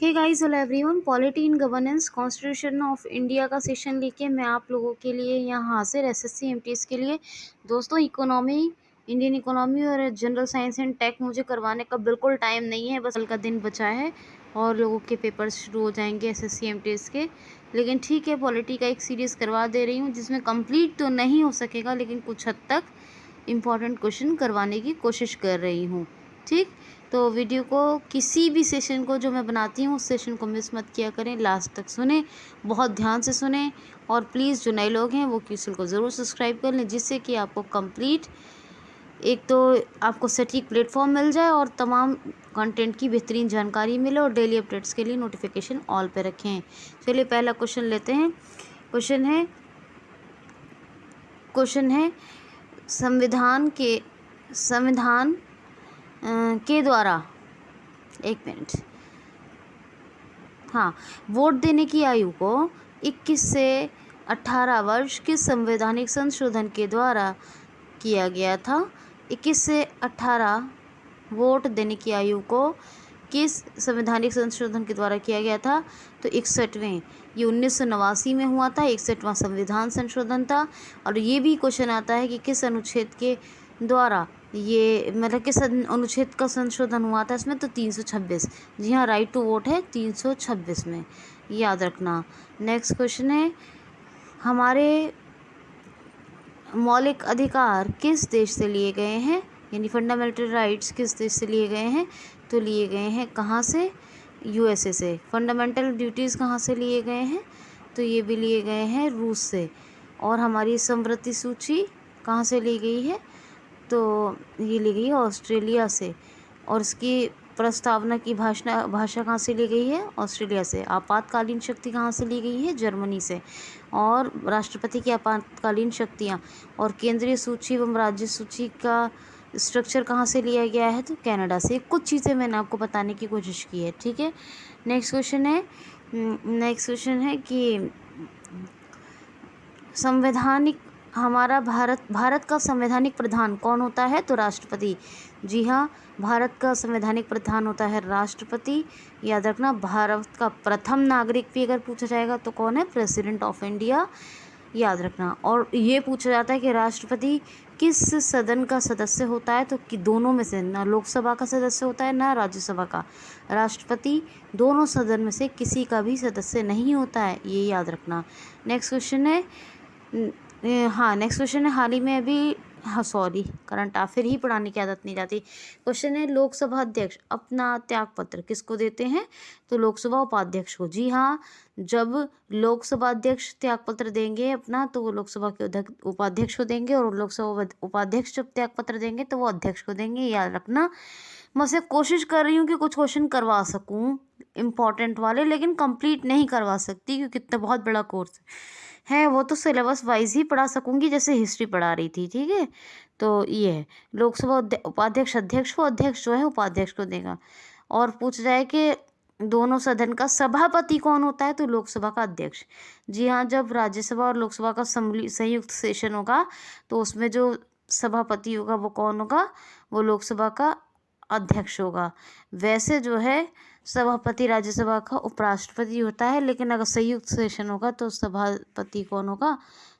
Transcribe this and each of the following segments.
Hey guys, hello everyone. Polity in governance constitution of India का session लेके मैं आप लोगों के लिए यहाँ हाजिर एसएससी एमटीएस के लिए। दोस्तों, इकोनॉमी, इंडियन इकोनॉमी और जनरल साइंस एंड टेक मुझे करवाने का बिल्कुल टाइम नहीं है। बस कल का दिन बचा है और लोगों के पेपर्स शुरू हो जाएंगे एसएससी एमटीएस के। लेकिन ठीक है, पॉलिटी का एक सीरीज़ करवा दे रही हूँ जिसमें कंप्लीट तो नहीं हो सकेगा, लेकिन कुछ हद तक इम्पॉर्टेंट क्वेश्चन करवाने की कोशिश कर रही हूँ। ठीक, तो वीडियो को, किसी भी सेशन को जो मैं बनाती हूँ उस सेशन को मिस मत किया करें, लास्ट तक सुने, बहुत ध्यान से सुने। और प्लीज़ जो नए लोग हैं वो चैनल को ज़रूर सब्सक्राइब कर लें, जिससे कि आपको कंप्लीट, एक तो आपको सटीक प्लेटफॉर्म मिल जाए और तमाम कंटेंट की बेहतरीन जानकारी मिले, और डेली अपडेट्स के लिए नोटिफिकेशन ऑल पे रखें। चलिए पहला क्वेश्चन लेते हैं। क्वेश्चन है संविधान के द्वारा, एक मिनट, हाँ, वोट देने की आयु को 21 से 18 वर्ष किस संवैधानिक संशोधन के द्वारा किया गया था? 21 से 18 वोट देने की आयु को किस संवैधानिक संशोधन के द्वारा किया गया था? तो 61वें, ये 1989 में हुआ था। 61वां संविधान संशोधन था। और ये भी क्वेश्चन आता है कि किस अनुच्छेद के द्वारा ये, मतलब किस अनुच्छेद का संशोधन हुआ था इसमें? तो 326। जी हाँ, राइट टू वोट है 326 में, याद रखना। नेक्स्ट क्वेश्चन है, हमारे मौलिक अधिकार किस देश से लिए गए हैं? यानी फंडामेंटल राइट्स किस देश से लिए गए हैं? तो लिए गए हैं कहाँ से? यूएसए से। फंडामेंटल ड्यूटीज़ कहाँ से लिए गए हैं? तो ये भी लिए गए हैं रूस से। और हमारी समवर्ती सूची कहाँ से ली गई है? तो ये ली गई है ऑस्ट्रेलिया से। और इसकी प्रस्तावना की भाषा कहाँ से ली गई है? ऑस्ट्रेलिया से। आपातकालीन शक्ति कहाँ से ली गई है? जर्मनी से। और राष्ट्रपति की आपातकालीन शक्तियाँ और केंद्रीय सूची एवं राज्य सूची का स्ट्रक्चर कहाँ से लिया गया है? तो कनाडा से। कुछ चीज़ें मैंने आपको बताने की कोशिश की है, ठीक है। नेक्स्ट क्वेश्चन है कि संवैधानिक, हमारा भारत का संवैधानिक प्रधान कौन होता है? तो राष्ट्रपति। जी हाँ, भारत का संवैधानिक प्रधान होता है राष्ट्रपति, याद रखना। भारत का प्रथम नागरिक भी अगर पूछा जाएगा तो कौन है? प्रेसिडेंट ऑफ इंडिया, याद रखना। और ये पूछा जाता है कि राष्ट्रपति किस सदन का सदस्य होता है? तो कि दोनों में से, ना लोकसभा का सदस्य होता है ना राज्यसभा का। राष्ट्रपति दोनों सदन में से किसी का भी सदस्य नहीं होता है, ये याद रखना। नेक्स्ट क्वेश्चन है, हाल ही में अभी, सॉरी, करंट अफेयर ही पढ़ाने की आदत नहीं जाती। क्वेश्चन है, लोकसभा अध्यक्ष अपना त्यागपत्र किसको देते हैं? तो लोकसभा उपाध्यक्ष को। जी हाँ, जब लोकसभा अध्यक्ष त्यागपत्र देंगे अपना, तो वो लोकसभा के उपाध्यक्ष को देंगे, और लोकसभा उपाध्यक्ष जब त्यागपत्र देंगे तो वो अध्यक्ष को देंगे, याद रखना। मैं से कोशिश कर रही हूँ कि कुछ क्वेश्चन करवा सकूँ इम्पॉर्टेंट वाले, लेकिन कंप्लीट नहीं करवा सकती क्योंकि इतना बहुत बड़ा कोर्स है। वो तो सिलेबस वाइज ही पढ़ा सकूंगी, जैसे हिस्ट्री पढ़ा रही थी, ठीक है। तो ये है, लोकसभा उपाध्यक्ष अध्यक्ष को, अध्यक्ष जो है उपाध्यक्ष को देगा। और पूछ जाए कि दोनों सदन का सभापति कौन होता है? तो लोकसभा का अध्यक्ष। जी हाँ, जब राज्यसभा और लोकसभा का संयुक्त सेशन होगा तो उसमें जो सभापति होगा वो कौन होगा? वो लोकसभा का अध्यक्ष होगा। वैसे जो है सभापति राज्यसभा का उपराष्ट्रपति होता है, लेकिन अगर संयुक्त सेशन होगा तो सभापति कौन होगा?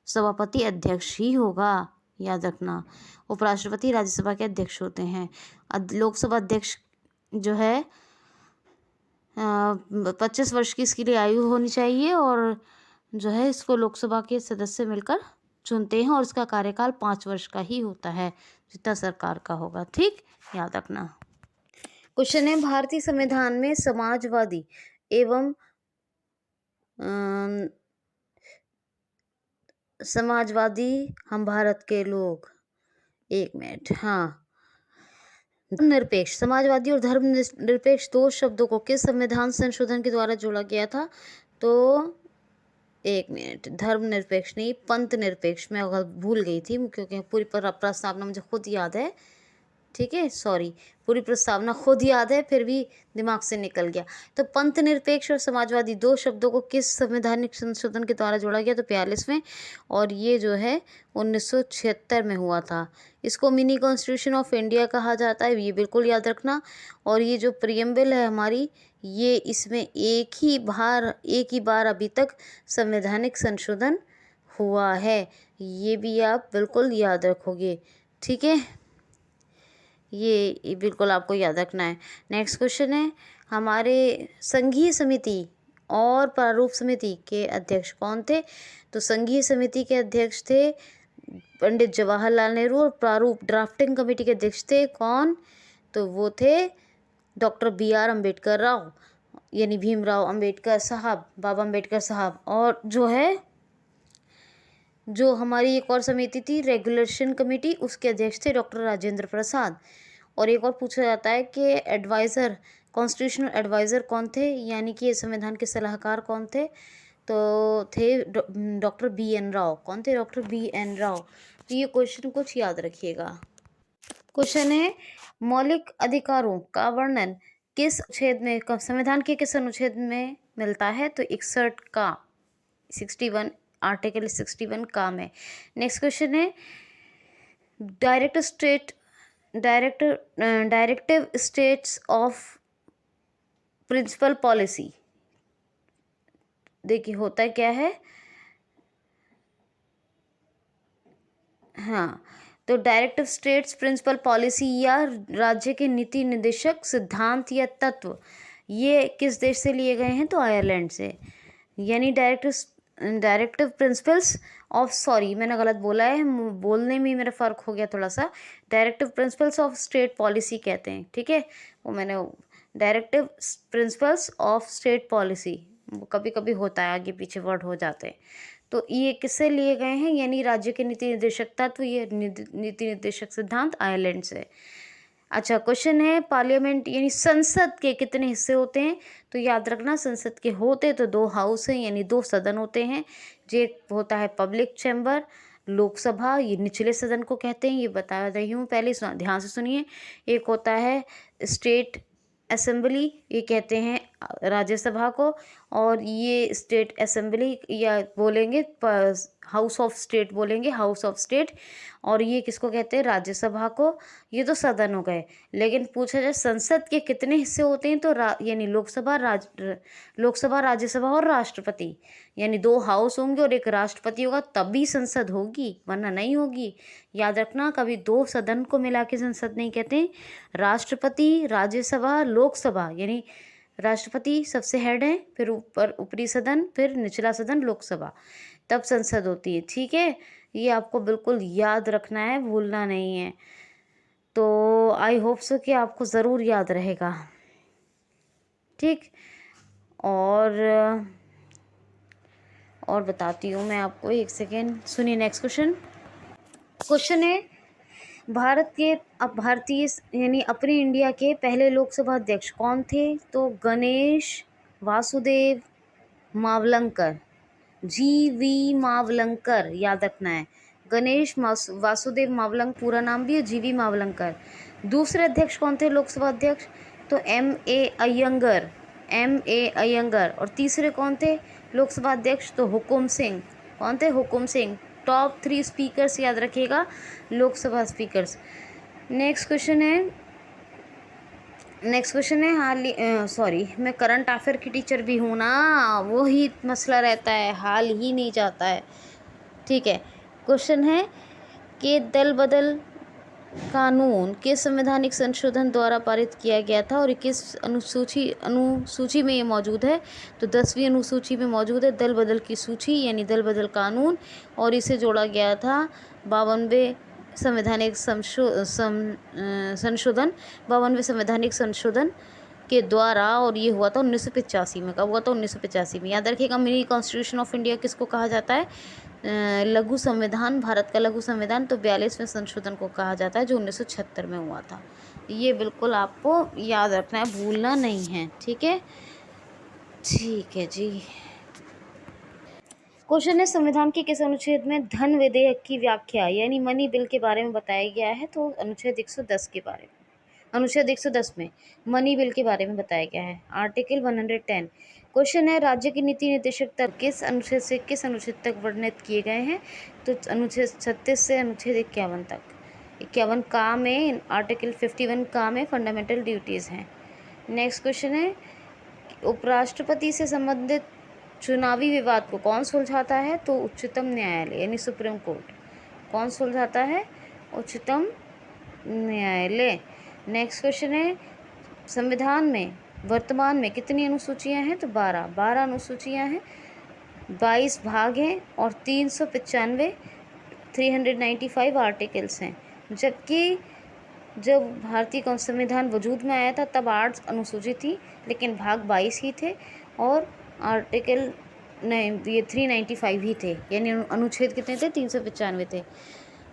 सभापति अध्यक्ष ही होगा, याद रखना। उपराष्ट्रपति राज्यसभा के अध्यक्ष होते हैं। लोकसभा अध्यक्ष जो है 25 वर्ष की इसके लिए आयु होनी चाहिए, और जो है इसको लोकसभा के सदस्य मिलकर चुनते हैं, और इसका कार्यकाल 5 वर्ष का ही होता है, जितना सरकार का होगा, ठीक, याद रखना। क्वेश्चन है, भारतीय संविधान में समाजवादी एवं समाजवादी, हम भारत के लोग, एक मिनट, हाँ, धर्मनिरपेक्ष, समाजवादी और धर्मनिरपेक्ष दो शब्दों को किस संविधान संशोधन के द्वारा जोड़ा गया था? तो एक मिनट, धर्मनिरपेक्ष नहीं, पंथ निरपेक्ष, मैं भूल गई थी क्योंकि पूरी प्रस्तावना मुझे खुद याद है। ठीक है, सॉरी, पूरी प्रस्तावना खुद याद है फिर भी दिमाग से निकल गया। तो पंथ निरपेक्ष और समाजवादी 2 शब्दों को किस संवैधानिक संशोधन के द्वारा जोड़ा गया? तो 42वें, और ये जो है 1976 में हुआ था। इसको मिनी कॉन्स्टिट्यूशन ऑफ इंडिया कहा जाता है, ये बिल्कुल याद रखना। और ये जो प्रियम्बल है हमारी, ये इसमें एक ही बार अभी तक संवैधानिक संशोधन हुआ है, ये भी आप बिल्कुल याद रखोगे। ठीक है, ये बिल्कुल आपको याद रखना है। नेक्स्ट क्वेश्चन है, हमारे संघीय समिति और प्रारूप समिति के अध्यक्ष कौन थे? तो संघीय समिति के अध्यक्ष थे पंडित जवाहरलाल नेहरू, और प्रारूप ड्राफ्टिंग कमेटी के अध्यक्ष थे कौन? तो वो थे डॉक्टर BR अम्बेडकर राव, यानी भीमराव अम्बेडकर साहब, बाबा अम्बेडकर साहब। और जो हमारी एक और समिति थी रेगुलेशन कमेटी, उसके अध्यक्ष थे डॉक्टर राजेंद्र प्रसाद। और एक और पूछा जाता है कि एडवाइज़र, कॉन्स्टिट्यूशनल एडवाइज़र कौन थे, यानी कि संविधान के सलाहकार कौन थे? तो थे डॉक्टर BN राव। कौन थे? Doctor BN Rao. तो ये क्वेश्चन कुछ याद रखिएगा। क्वेश्चन है, मौलिक अधिकारों का वर्णन किस अनुच्छेद में, संविधान के किस अनुच्छेद में मिलता है? तो 61 का, 61, आर्टिकल 61 का में। नेक्स्ट क्वेश्चन है, directive states of principle policy, देखिए होता क्या है। हाँ, तो डायरेक्टिव स्टेट्स प्रिंसिपल पॉलिसी या राज्य के नीति निर्देशक सिद्धांत या तत्व, ये किस देश से लिए गए हैं? तो आयरलैंड से। यानी डायरेक्टिव प्रिंसिपल्स ऑफ, सॉरी मैंने गलत बोला है, बोलने में मेरा फ़र्क हो गया थोड़ा सा। Directive principles of state policy कहते हैं, ठीक है, वो मैंने directive principles of state policy, वो कभी कभी होता है, आगे पीछे वर्ड हो जाते हैं। तो ये किससे लिए गए हैं? यानी राज्य के नीति निर्देशक तत्व, ये नीति निर्देशक सिद्धांत आयरलैंड से। अच्छा, क्वेश्चन है, पार्लियामेंट यानी संसद के कितने हिस्से होते हैं? तो याद रखना, संसद के होते तो 2 हाउस हैं, यानी 2 सदन होते हैं। जो एक होता है पब्लिक चैम्बर, लोकसभा, ये निचले सदन को कहते हैं, ये बता रही हूँ, पहले ध्यान से सुनिए। एक होता है स्टेट असेंबली, ये कहते हैं राज्यसभा को, और ये स्टेट असेंबली या बोलेंगे हाउस ऑफ स्टेट, बोलेंगे हाउस ऑफ स्टेट। और ये किसको कहते हैं? राज्यसभा को। ये तो सदन हो गए। लेकिन पूछा जाए संसद के कितने हिस्से होते हैं, तो यानी लोकसभा, राज्यसभा और राष्ट्रपति, यानी 2 हाउस होंगे और एक राष्ट्रपति होगा, तभी संसद होगी, वरना नहीं होगी। याद रखना, कभी 2 सदन को मिला के संसद नहीं कहते। राष्ट्रपति, राज्यसभा, लोकसभा, यानी राष्ट्रपति सबसे हेड है, फिर ऊपरी सदन, फिर निचला सदन लोकसभा, तब संसद होती है। ठीक है, ये आपको बिल्कुल याद रखना है, भूलना नहीं है। तो आई होप सो कि आपको ज़रूर याद रहेगा। ठीक, और बताती हूँ मैं आपको, एक सेकेंड सुनिए। नेक्स्ट क्वेश्चन है, भारतीय यानी अपने इंडिया के पहले लोकसभा अध्यक्ष कौन थे? तो गणेश वासुदेव मावलंकर, GV मावलंकर, याद रखना है। गणेश वासुदेव मावलंकर, पूरा नाम भी है GV मावलंकर। दूसरे अध्यक्ष कौन थे लोकसभा अध्यक्ष? तो MA अयंगर। और तीसरे कौन थे लोकसभा अध्यक्ष? तो हुकुम सिंह। कौन थे? हुकुम सिंह। टॉप 3 स्पीकर्स याद रखिएगा, लोकसभा स्पीकर्स। नेक्स्ट क्वेश्चन है, सॉरी, मैं करंट अफेयर की टीचर भी हूँ ना, वो ही मसला रहता है, हाल ही नहीं जाता है। ठीक है, क्वेश्चन है कि दल बदल कानून किस संवैधानिक संशोधन द्वारा पारित किया गया था और किस अनुसूची में ये मौजूद है? तो 10वीं अनुसूची में मौजूद है दल बदल की सूची, यानी दल बदल कानून, और इसे जोड़ा गया था 52वें संवैधानिक संशोधन के द्वारा, और ये हुआ था 1985 में। कब हुआ था? 1985 में। याद रखिएगा, मिनी कॉन्स्टिट्यूशन ऑफ इंडिया किसको कहा जाता है? लघु संविधान, भारत का लघु संविधान। तो 42वें संशोधन को कहा जाता है, जो 1976 में हुआ था। ये बिल्कुल आपको याद रखना है, भूलना नहीं है। ठीक है जी। क्वेश्चन है संविधान के किस अनुच्छेद में धन विधेयक की व्याख्या यानी मनी बिल के बारे में बताया गया है? तो अनुच्छेद 110 के बारे में, अनुच्छेद 110 में मनी बिल के बारे में बताया गया है, आर्टिकल 110। क्वेश्चन है राज्य की नीति निर्देशक तक किस अनुच्छेद से किस अनुच्छेद तक वर्णित किए गए हैं? तो अनुच्छेद 36 से अनुच्छेद 51 तक। 51 का में आर्टिकल 51 का में फंडामेंटल ड्यूटीज़ हैं। नेक्स्ट क्वेश्चन है उपराष्ट्रपति से संबंधित चुनावी विवाद को कौन सुलझाता है? तो उच्चतम न्यायालय यानी सुप्रीम कोर्ट। कौन सुलझाता है? उच्चतम न्यायालय। नेक्स्ट क्वेश्चन है संविधान में वर्तमान में कितनी अनुसूचियां हैं? तो 12 अनुसूचियां हैं, 22 भाग हैं और 395 आर्टिकल्स हैं। जबकि जब भारतीय संविधान वजूद में आया था तब 8 अनुसूची थी, लेकिन भाग 22 ही थे और आर्टिकल नहीं ये 395 ही थे, यानी अनुच्छेद कितने थे? 395 थे।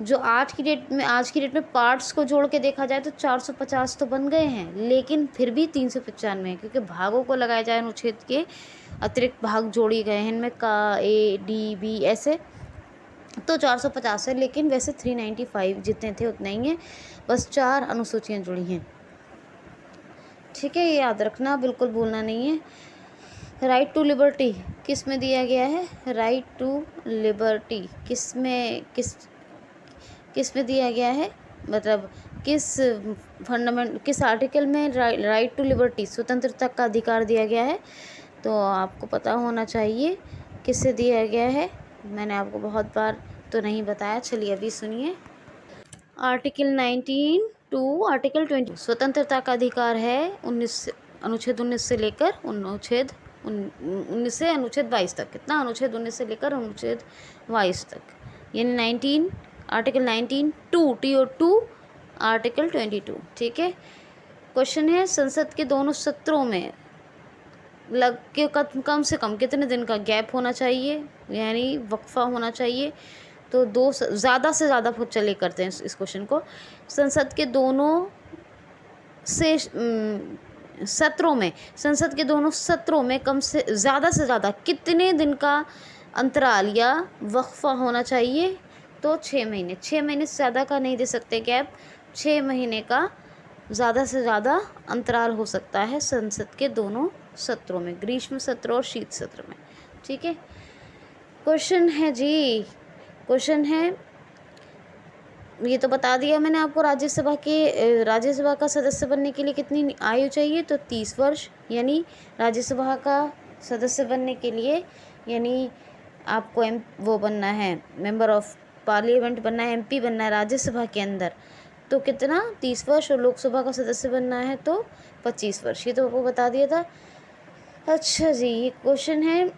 जो आज की डेट में पार्ट्स को जोड़ के देखा जाए तो 450 तो बन गए हैं, लेकिन फिर भी 395 है, क्योंकि भागों को लगाया जाए अनुच्छेद के अतिरिक्त भाग जोड़े गए हैं इनमें का, ए, डी, बी ऐसे, तो 450 है, लेकिन वैसे 395 जितने थे उतने ही हैं, बस 4 अनुसूचियाँ जुड़ी हैं। ठीक है, ये याद रखना, बिल्कुल भूलना नहीं है। राइट टू लिबर्टी किस में दिया गया है? राइट टू लिबर्टी किस में दिया गया है? मतलब किस आर्टिकल में राइट टू लिबर्टी स्वतंत्रता का अधिकार दिया गया है? तो आपको पता होना चाहिए किससे दिया गया है। मैंने आपको बहुत बार तो नहीं बताया, चलिए अभी सुनिए। आर्टिकल 19 टू आर्टिकल 20 स्वतंत्रता का अधिकार है अनुच्छेद 19 से लेकर अनुच्छेद 22 तक। कितना? अनुच्छेद 19 से लेकर अनुच्छेद 22 तक, यानी आर्टिकल 19 टू आर्टिकल 22। ठीक है। क्वेश्चन है संसद के दोनों सत्रों में कम से कम कितने दिन का गैप होना चाहिए, यानी वक्फा होना चाहिए? तो ज़्यादा से ज़्यादा चले करते हैं इस क्वेश्चन को। संसद के दोनों सत्रों में कम से ज़्यादा कितने दिन का अंतराल या वक्फा होना चाहिए? तो 6 महीने। 6 महीने से ज़्यादा का नहीं दे सकते गैप, 6 महीने का ज़्यादा से ज़्यादा अंतराल हो सकता है संसद के दोनों सत्रों में, ग्रीष्म सत्र और शीत सत्र में। ठीक है। क्वेश्चन है ये तो बता दिया मैंने आपको, राज्यसभा का सदस्य बनने के लिए कितनी आयु चाहिए? तो 30 वर्ष, यानी राज्यसभा का सदस्य बनने के लिए यानी आपको वो बनना है, मेंबर ऑफ पार्लियामेंट बनना है, MP बनना है राज्यसभा के अंदर, तो कितना? 30 वर्ष। और लोकसभा का सदस्य बनना है तो 25 वर्ष। ये तो आपको बता दिया था। अच्छा जी, ये क्वेश्चन है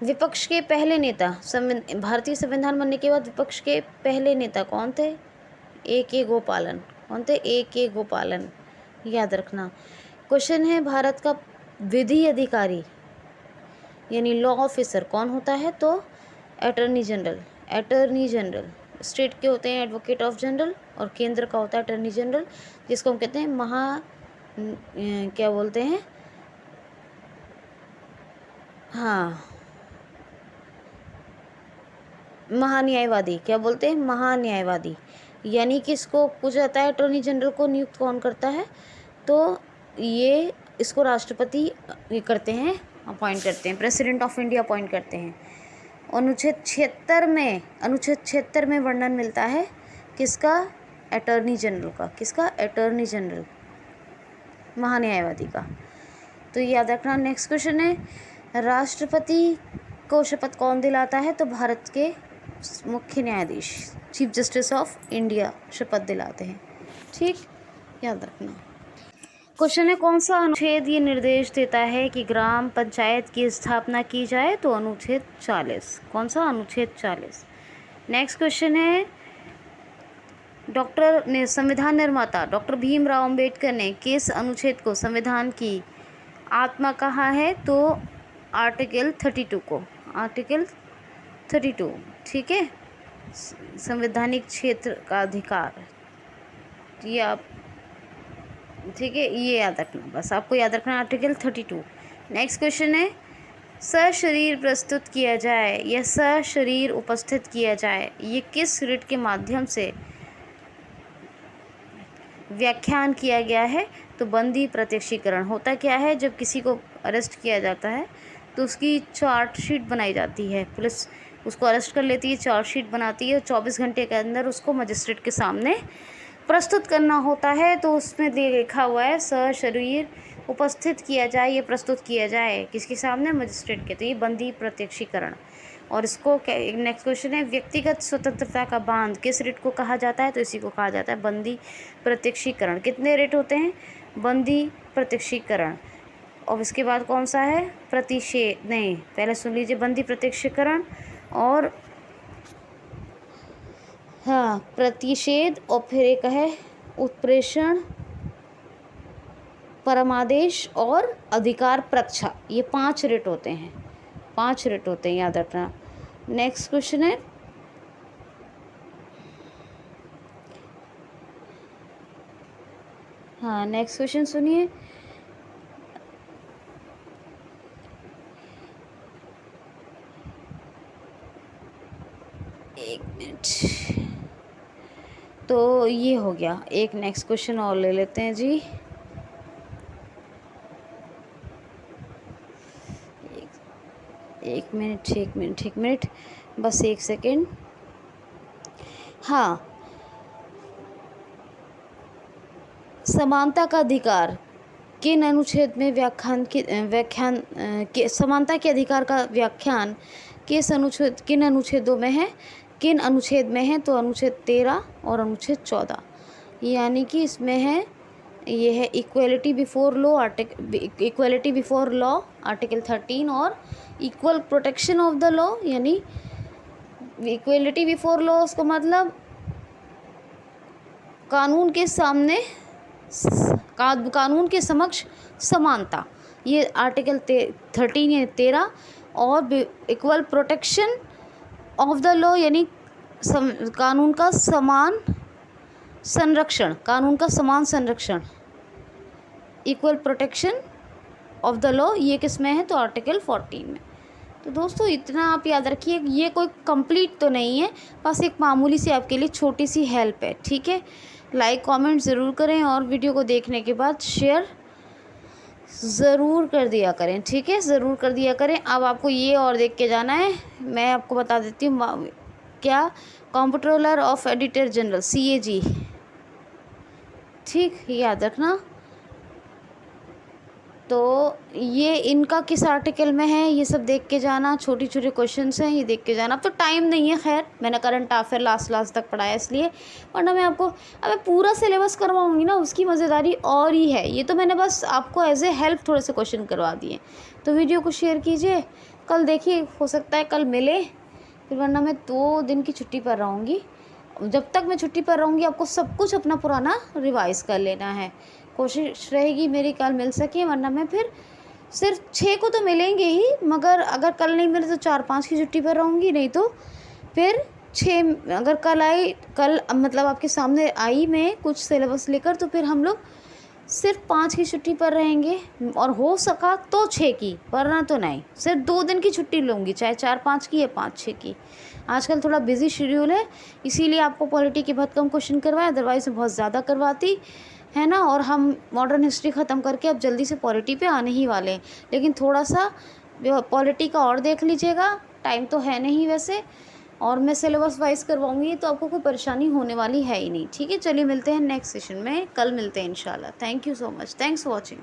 विपक्ष के पहले नेता भारतीय संविधान बनने के बाद विपक्ष के पहले नेता कौन थे? A.K. गोपालन। कौन थे? A.K. गोपालन, याद रखना। क्वेश्चन है भारत का विधि अधिकारी यानी लॉ ऑफिसर कौन होता है? तो अटॉर्नी जनरल। स्टेट के होते हैं एडवोकेट ऑफ जनरल और केंद्र का होता है अटॉर्नी जनरल, जिसको हम कहते हैं क्या बोलते हैं? हाँ, महान्यायवादी। क्या बोलते हैं? महान्यायवादी। यानी कि इसको पूछा जाता है अटॉर्नी जनरल को नियुक्त कौन करता है? तो ये इसको राष्ट्रपति करते हैं, अपॉइंट करते हैं, प्रेसिडेंट ऑफ इंडिया अपॉइंट करते हैं। अनुच्छेद 76 में वर्णन मिलता है किसका? अटॉर्नी जनरल का। किसका? अटॉर्नी जनरल, महान्यायवादी का। तो याद रखना। नेक्स्ट क्वेश्चन है राष्ट्रपति को शपथ कौन दिलाता है? तो भारत के मुख्य न्यायाधीश, चीफ जस्टिस ऑफ इंडिया शपथ दिलाते हैं। ठीक, याद रखना। क्वेश्चन है कौन सा अनुच्छेद ये निर्देश देता है कि ग्राम पंचायत की स्थापना की जाए? तो अनुच्छेद 40। कौन सा? अनुच्छेद 40। नेक्स्ट क्वेश्चन है संविधान निर्माता डॉक्टर भीमराव अंबेडकर ने किस अनुच्छेद को संविधान की आत्मा कहा है? तो आर्टिकल 32 को। आर्टिकल 32। ठीक है, संवैधानिक क्षेत्र का अधिकार, ये आप ठीक है, ये याद रखना, बस आपको याद रखना आर्टिकल 32। नेक्स्ट क्वेश्चन है सशरीर प्रस्तुत किया जाए या सशरीर उपस्थित किया जाए, ये किस रिट के माध्यम से व्याख्यान किया गया है? तो बंदी प्रत्यक्षीकरण। होता क्या है, जब किसी को अरेस्ट किया जाता है तो उसकी चार्जशीट बनाई जाती है, पुलिस उसको अरेस्ट कर लेती है, चार्जशीट बनाती है और 24 घंटे के अंदर उसको मजिस्ट्रेट के सामने प्रस्तुत करना होता है। तो उसमें लिखा हुआ है सशरीर उपस्थित किया जाए, ये प्रस्तुत किया जाए किसके सामने? मजिस्ट्रेट के। तो ये बंदी प्रत्यक्षीकरण। और इसको नेक्स्ट क्वेश्चन है, व्यक्तिगत स्वतंत्रता का बांध किस रिट को कहा जाता है? तो इसी को कहा जाता है बंदी प्रत्यक्षीकरण। कितने रिट होते हैं? बंदी प्रत्यक्षीकरण। और इसके बाद कौन सा है? प्रतिषेध। नहीं, पहले सुन लीजिए, बंदी प्रत्यक्षीकरण और हाँ प्रतिषेध, और फिर एक है उत्प्रेषण, परमादेश और अधिकार प्रक्षा। ये 5 रिट होते हैं, 5 रिट होते हैं, याद रखना। नेक्स्ट क्वेश्चन है, हाँ नेक्स्ट क्वेश्चन सुनिए। एक मिनट, तो ये हो गया। एक नेक्स्ट क्वेश्चन और ले लेते हैं जी। एक मिनट, बस एक सेकेंड। हाँ, समानता का अधिकार किन अनुच्छेद में व्याख्यान के समानता के अधिकार का व्याख्यान किन अनुच्छेदों में है? किन अनुच्छेद में है? तो अनुच्छेद 13 और अनुच्छेद 14। यानी कि इसमें है, ये है इक्वलिटी बिफोर लॉ आर्टिकल 13 और equal protection of the law. यानी इक्वलिटी बिफोर लॉ उसका मतलब कानून के सामने कानून के समक्ष समानता, ये आर्टिकल 13 या 13। और equal protection of the law यानी कानून का समान संरक्षण, equal protection of the law, ये किस में है? तो आर्टिकल 14 में। तो दोस्तों इतना आप याद रखिए, ये कोई कंप्लीट तो नहीं है, बस एक मामूली सी आपके लिए छोटी सी हेल्प है, ठीक है। लाइक कमेंट ज़रूर करें और वीडियो को देखने के बाद शेयर ज़रूर कर दिया करें, ठीक है, ज़रूर कर दिया करें। अब आपको ये और देख के जाना है, मैं आपको बता देती हूँ क्या, comptroller of editor general CAG, ठीक, याद रखना। तो ये इनका किस आर्टिकल में है, ये सब देख के जाना। छोटे छोटे क्वेश्चंस हैं, ये देख के जाना। अब तो टाइम नहीं है, खैर मैंने करंट अफेयर लास्ट तक पढ़ाया इसलिए, वरना मैं आपको अब पूरा सिलेबस करवाऊंगी ना, उसकी मज़ेदारी और ही है। ये तो मैंने बस आपको एज ए हेल्प थोड़े से क्वेश्चन करवा दिए। तो वीडियो को शेयर कीजिए, कल देखिए, हो सकता है कल मिले, फिर वरना मैं 2 दिन की छुट्टी पर रहूँगी। जब तक मैं छुट्टी पर रहूँगी आपको सब कुछ अपना पुराना रिवाइज़ कर लेना है। कोशिश रहेगी मेरी कल मिल सके, वरना मैं फिर सिर्फ 6 को तो मिलेंगे ही, मगर अगर कल नहीं मिले तो 4-5 की छुट्टी पर रहूँगी, नहीं तो फिर 6 अगर कल मतलब आपके सामने आई मैं कुछ सिलेबस लेकर, तो फिर हम लोग सिर्फ 5 की छुट्टी पर रहेंगे, और हो सका तो 6 की, वरना तो नहीं। सिर्फ 2 दिन की छुट्टी लूँगी, चाहे 4-5 की या 5-6 की। आजकल थोड़ा बिजी शेड्यूल है, इसीलिए आपको पॉलिटी के बहुत कम क्वेश्चन करवाए, अदरवाइज़ बहुत ज़्यादा करवाती है ना। और हम मॉडर्न हिस्ट्री ख़त्म करके अब जल्दी से पॉलिटी पे आने ही वाले हैं, लेकिन थोड़ा सा पॉलिटी का और देख लीजिएगा, टाइम तो है नहीं वैसे, और मैं सिलेबस वाइज करवाऊंगी, तो आपको कोई परेशानी होने वाली है ही नहीं, ठीक है। चलिए मिलते हैं नेक्स्ट सेशन में, कल मिलते हैं इंशाल्लाह। Thank you so much, thanks for watching.